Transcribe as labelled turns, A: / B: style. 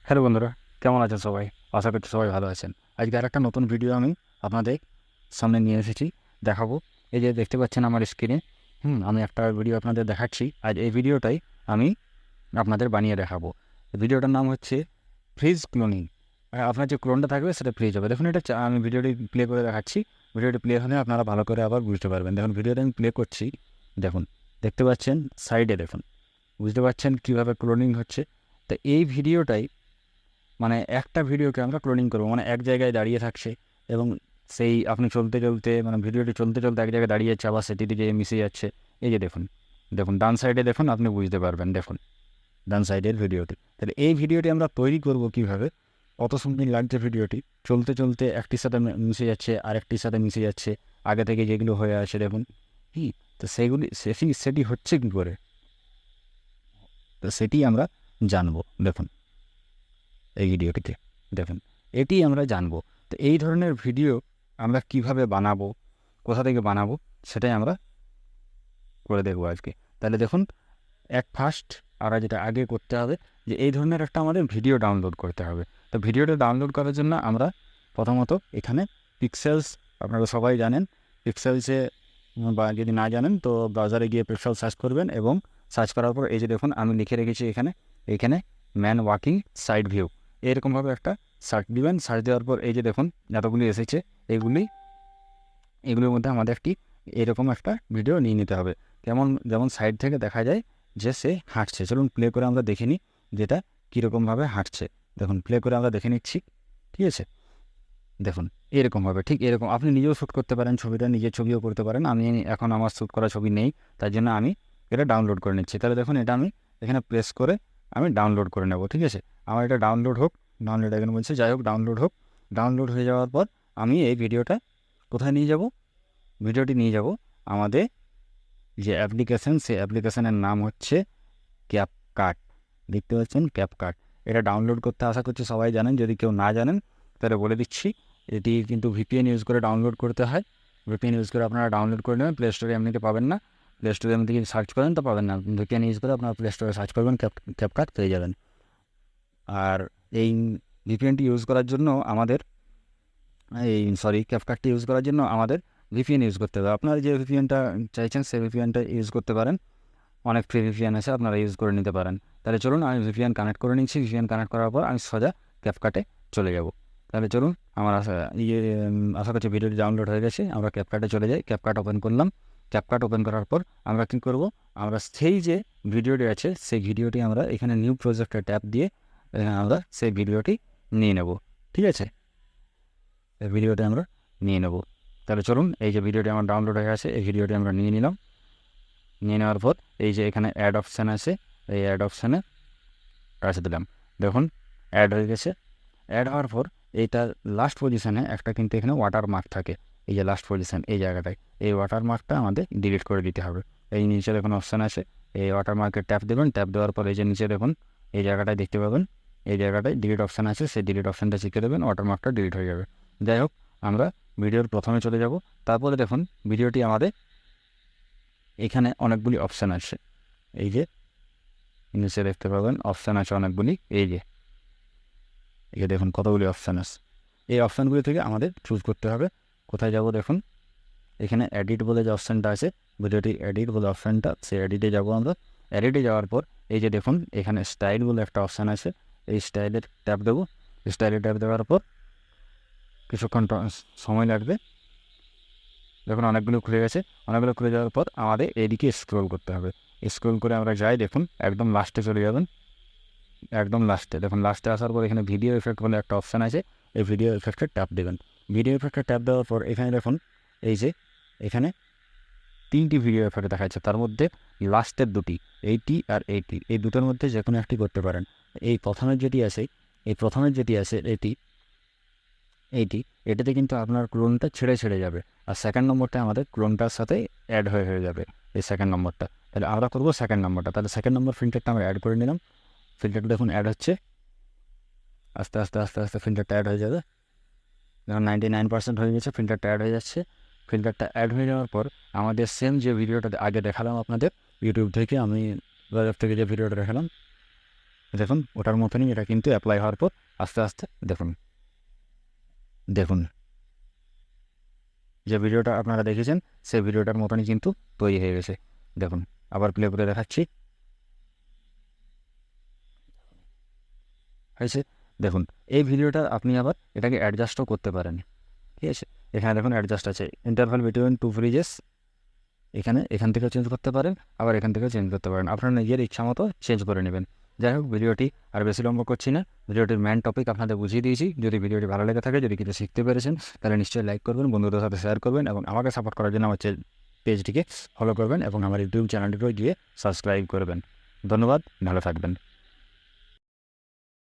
A: Hello বন্ধুরা, কেমন আছেন সবাই? আশা করছি সবাই ভালো আছেন। আজকে আরেকটা নতুন ভিডিও আমি আপনাদের সামনে নিয়ে এসেছি, দেখাবো। এই যে দেখতে পাচ্ছেন আমার স্ক্রিনে, আমি একটা ভিডিও আপনাদের দেখাচ্ছি। আজ এই ভিডিওটাই আমি আপনাদের বানিয়ে দেখাবো। ভিডিওটার নাম হচ্ছে ফ্রিজ ক্লোনিং। আপনার যে ক্লোনটা থাকবে সেটা ফ্রিজ হবে। দেখুন এটা আমি ভিডিওটি প্লে করে দেখাচ্ছি। ভিডিওটি প্লে হলে আপনারা ভালো করে আবার বুঝতে পারবেন। দেখুন ভিডিওটা আমি প্লে করছি। দেখুন, দেখতে পাচ্ছেন সাইডে, দেখুন বুঝতে পারছেন কীভাবে ক্লোনিং হচ্ছে। তো এই ভিডিওটাই মানে একটা ভিডিওকে আমরা ক্লোনিং করবো, মানে এক জায়গায় দাঁড়িয়ে থাকছে এবং সেই আপনি চলতে চলতে মানে ভিডিওটি চলতে চলতে এক জায়গায় দাঁড়িয়ে যাচ্ছে, আবার সেটিতে গিয়ে মিশে যাচ্ছে। এই যে দেখুন, দেখুন ডান সাইডে দেখুন, আপনি বুঝতে পারবেন। দেখুন ডান সাইডের ভিডিওটি। তাহলে এই ভিডিওটি আমরা তৈরি করব কীভাবে? কত সুন্দর লাগছে ভিডিওটি, চলতে চলতে একটির সাথে মিশে যাচ্ছে, আরেকটির সাথে মিশে যাচ্ছে, আগে থেকে যেগুলো হয়ে আছে দেখুন। তো সেগুলি সেটি হচ্ছে কী করে, তো সেটি আমরা জানবো। দেখুন এই ভিডিওটিতে দেখুন, এটি আমরা জানবো। তো এই ধরনের ভিডিও আমরা কিভাবে বানাবো, কোথা থেকে বানাবো, সেটাই আমরা করে দেখবো আজকে। তাহলে দেখুন, ফার্স্ট আমরা যেটা আগে করতে হবে যে এই ধরনের একটা আমাদের ভিডিও ডাউনলোড করতে হবে। তো ভিডিওটা ডাউনলোড করার জন্য আমরা প্রথমত এখানে পিক্সেলস, আপনারা সবাই জানেন পিক্সেলসে, বা যদি না জানেন তো ব্রাউজারে গিয়ে পিক্সেল সার্চ করবেন এবং সার্চ করার পর এই যে দেখুন আমি লিখে রেখেছি এখানে ম্যান ওয়াকিং সাইড ভিউ, এরকমভাবে একটা সার্চ দিবেন। সার্চ দেওয়ার পর এই যে দেখুন এতগুলি এসেছে, এগুলির মধ্যে আমাদের এরকম একটা ভিডিও নিয়ে নিতে হবে। যেমন সাইড থেকে দেখা যায় যে সে হাঁটছে। চলুন প্লে করে আমরা দেখে নিই যেটা কীরকমভাবে হাঁটছে। দেখুন প্লে করে আমরা দেখে নিচ্ছি, ঠিক আছে? দেখুন এরকমভাবে, ঠিক এরকম আপনি নিজেও শ্যুট করতে পারেন ছবিটা, নিজের ছবিও করতে পারেন। আমি এখন আমার শ্যুট করা ছবি নেই, তাই জন্য আমি এটা ডাউনলোড করে নিচ্ছি। তাহলে দেখুন এটা আমি এখানে প্রেস করে আমি ডাউনলোড করে নেব, ঠিক আছে? আমার এটা ডাউনলোড হোক, ডাউনলোড এখানে বলছে, যাই হোক ডাউনলোড হোক। ডাউনলোড হয়ে যাওয়ার পর আমি এই ভিডিওটা কোথায় নিয়ে যাব? ভিডিওটি নিয়ে যাব আমাদের যে অ্যাপ্লিকেশান, সেই অ্যাপ্লিকেশানের নাম হচ্ছে ক্যাপকাট। দেখতে পাচ্ছেন ক্যাপকাট। এটা ডাউনলোড করতে আশা করছি সবাই জানেন। যদি কেউ না জানেন তাহলে বলে দিচ্ছি, এটি কিন্তু ভিপিএন ইউজ করে ডাউনলোড করতে হয়। ভিপিএন ইউজ করে আপনারা ডাউনলোড করে নেবেন। প্লে স্টোরে এমনিতে পাবেন না, প্লে স্টোরে এমনি যদি সার্চ করেন তো পাবেন না। ভিপিএন ইউজ করে আপনারা প্লে স্টোরে সার্চ করবেন, ক্যাপকাট পেয়ে যাবেন। আর এই ভিপিএনটি ইউজ করার জন্য আমাদের ক্যাপকাটটি ইউজ করার জন্য আমাদের ভিপিএন ইউজ করতে হবে। আপনারা যে ভিপিএনটা চাইছেন সেই ভিপিএনটা ইউজ করতে পারেন। অনেক ফ্রি ভিপিএন আছে, আপনারা ইউজ করে নিতে পারেন। তাহলে চলুন আমি ভিপিএন কানেক্ট করে নিচ্ছি। ভিপিএন কানেক্ট করার পর আমি সোজা ক্যাপকাটে চলে যাব। তাহলে চলুন, আমার আশা করছি ভিডিওটি ডাউনলোড হয়ে গেছে। আমরা ক্যাপকাটে চলে যাই। ক্যাপকাট ওপেন করলাম। ক্যাপকাট ওপেন করার পর আমরা কী করব, আমরা সেই যে ভিডিওটি আছে সেই ভিডিওটি আমরা এখানে নিউ প্রজেক্টে ট্যাপ দিয়ে আমরা সেই ভিডিওটি নিয়ে নেব, ঠিক আছে? এই ভিডিওটি আমরা নিয়ে নেব। তাহলে চলুন, এই যে ভিডিওটি আমার ডাউনলোড হয়ে গেছে, এই ভিডিওটি আমরা নিয়ে নিলাম। নিয়ে নেওয়ার পর এই যে এখানে অ্যাড অপশান আছে, এই অ্যাড অপশানে কাছে দিলাম। দেখুন অ্যাড হয়ে গেছে। অ্যাড হওয়ার পর এইটা লাস্ট পজিশানে একটা কিন্তু এখানে ওয়াটার মার্ক থাকে, এই যে লাস্ট পজিশান এই জায়গাটায়, এই ওয়াটার মার্কটা আমাদের ডিলিট করে দিতে হবে। এই নিচে দেখুন অপশান আছে, এই ওয়াটার মার্কে ট্যাপ দেবেন। ট্যাপ দেওয়ার পর এই যে নিচে দেখুন এই জায়গাটায় দেখতে পাবেন, এই জায়গাটায় ডিলিট অপশান আছে, সেই ডিলিট অপশানটা চেপে দেবেন, ওয়াটার মার্কটা ডিলিট হয়ে যাবে। যাই হোক, আমরা ভিডিওর প্রথমে চলে যাব। তারপরে দেখুন ভিডিওটি আমাদের এখানে অনেকগুলি অপশান আছে, এই যে নিচে দেখতে পাবেন অপশান আছে অনেকগুলি, এই যে দেখুন কতগুলি অপশান আছে। এই অপশানগুলি থেকে আমাদের চুজ করতে হবে কোথায় যাব। দেখুন এখানে এডিট বলে যে অপশানটা আছে, ভিডিওটি এডিট বলে অপশানটা, সেই এডিটে যাব আমরা। এডিটে যাওয়ার পর এই যে দেখুন এখানে স্টাইল বলে একটা অপশান আছে, এই স্টাইলের ট্যাপ দেবো। স্টাইলে ট্যাপ দেওয়ার পর কিছুক্ষণ সময় লাগবে। দেখুন অনেকগুলো খুলে গেছে। অনেকগুলো খুলে যাওয়ার পর আমাদের এদিকে স্ক্রল করতে হবে। স্ক্রল করে আমরা যাই, দেখুন একদম লাস্টে চলে যাবেন। একদম লাস্টে দেখুন, লাস্টে আসার পর এখানে ভিডিও এফেক্ট বলে একটা অপশান আছে, এই ভিডিও এফেক্টে ট্যাপ দেবেন। ভিডিও এফেক্টে ট্যাপ দেওয়ার পর এখানে দেখুন এই যে এখানে 3টি ভিডিও এফেক্ট দেখাচ্ছে, তার মধ্যে লাস্টের 2টি, এইটি আর এইটি, এই দুটোর মধ্যে যে কোনো একটি করতে পারেন। এই প্রথমের যেটি আছে এটাতে কিন্তু আপনার ক্লোনটা ছেড়ে যাবে, আর সেকেন্ড নম্বরটা আমাদের ক্লোনটার সাথে অ্যাড হয়ে যাবে, এই সেকেন্ড নম্বরটা। তাহলে আমরা করবো সেকেন্ড নম্বরটা। তাহলে সেকেন্ড নম্বর ফিল্টারটা আমরা অ্যাড করে নিলাম। ফিল্টারটা দেখুন অ্যাড হচ্ছে, আস্তে আস্তে আস্তে আস্তে ফিল্টারটা অ্যাড হয়ে যাবে। যেমন 99% হয়ে গেছে, ফিল্টারটা অ্যাড হয়ে যাচ্ছে। ফিল্টারটা অ্যাড হয়ে যাওয়ার পর আমাদের সেম যে ভিডিওটা আগে দেখালাম আপনাদের ইউটিউব থেকে, আমি বাজার থেকে যে ভিডিওটা দেখালাম, দেখুন ওটার মতনই এটা কিন্তু অ্যাপ্লাই হওয়ার পর আস্তে আস্তে দেখুন যে ভিডিওটা আপনারা দেখেছেন সেই ভিডিওটার মতনই কিন্তু তৈরি হয়ে গেছে। দেখুন আবার প্লে করে দেখাচ্ছি, হয়েছে। দেখুন এই ভিডিওটা আপনি আবার এটাকে অ্যাডজাস্টও করতে পারেন, ঠিক আছে। এখানে দেখুন অ্যাডজাস্ট আছে, ইন্টারভাল বিটুইন টু ফ্রিজেস, এখান থেকেও চেঞ্জ করতে পারেন, আবার এখান থেকেও চেঞ্জ করতে পারেন, আপনার নিজের ইচ্ছা মতো চেঞ্জ করে নেবেন। যাই হোক, ভিডিওটি আর বেশি লম্বা করছি না, ভিডিওটির মেন টপিক আপনাদের বুঝিয়ে দিয়েছি। যদি ভিডিওটি ভালো লেগে থাকে, যদি কিছু শিখতে পেরেছেন, তাহলে নিশ্চয়ই লাইক করবেন, বন্ধুদের সাথে শেয়ার করবেন এবং আমাকে সাপোর্ট করার জন্য আমার পেজটিকে ফলো করবেন এবং আমার ইউটিউব চ্যানেলটিকেও গিয়ে সাবস্ক্রাইব করবেন। ধন্যবাদ, ভালো থাকবেন।